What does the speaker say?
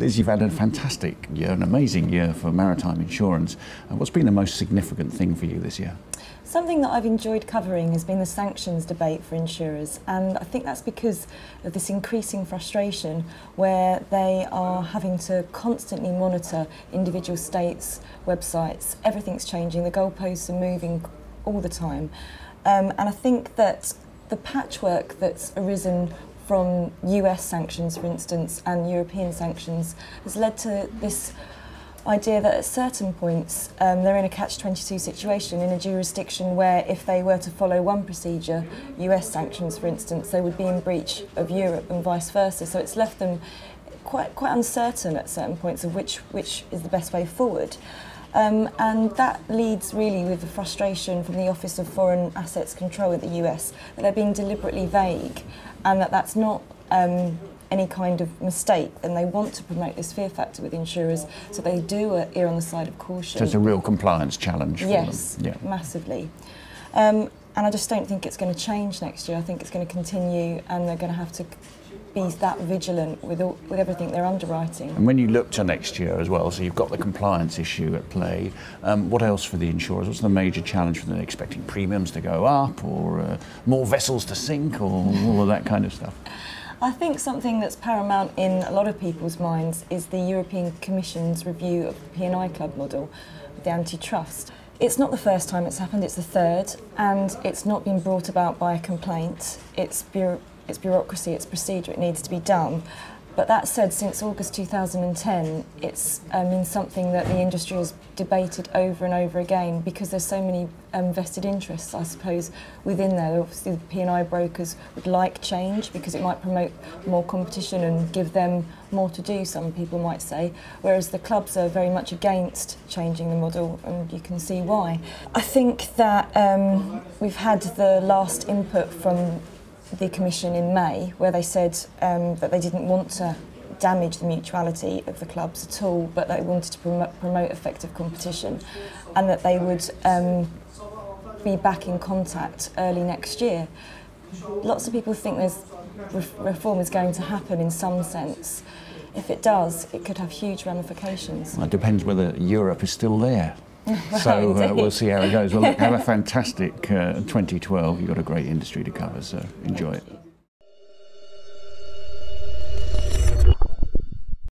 Liz, you've had a fantastic year, an amazing year for maritime insurance. What's been the most significant thing for you this year? Something that I've enjoyed covering has been the sanctions debate for insurers, and I think that's because of this increasing frustration where they are having to constantly monitor individual states' websites. Everything's changing, the goalposts are moving all the time. And I think that the patchwork that's arisen from US sanctions, for instance, and European sanctions has led to this idea that at certain points they're in a catch-22 situation in a jurisdiction where if they were to follow one procedure, US sanctions for instance, they would be in breach of Europe and vice versa. So it's left them quite uncertain at certain points of which is the best way forward. And that leads really with the frustration from the Office of Foreign Assets Control at the US that they're being deliberately vague and that's not any kind of mistake, and they want to promote this fear factor with insurers, so they do err on the side of caution. So it's a real compliance challenge for them. Yes, massively. And I just don't think it's going to change next year. I think it's going to continue, and they're going to have to be that vigilant with everything they're underwriting. And when you look to next year as well, so you've got the compliance issue at play, what else for the insurers? What's the major challenge for them? Expecting premiums to go up, or more vessels to sink, or all of that kind of stuff? I think something that's paramount in a lot of people's minds is the European Commission's review of the P&I club model with the antitrust. It's not the first time it's happened, it's the third, and it's not been brought about by a complaint. It's bureaucracy, it's procedure, it needs to be done. But that said, since August 2010, it's been something that the industry has debated over and over again because there's so many vested interests, I suppose, within there. Obviously, the P&I brokers would like change because it might promote more competition and give them more to do, some people might say, whereas the clubs are very much against changing the model, and you can see why. I think that we've had the last input from the Commission in May, where they said that they didn't want to damage the mutuality of the clubs at all, but they wanted to promote effective competition, and that they would be back in contact early next year. Lots of people think there's reform is going to happen in some sense. If it does, it could have huge ramifications. Well, it depends whether Europe is still there. So we'll see how it goes. Well, look, have a fantastic 2012. You've got a great industry to cover, so enjoy it.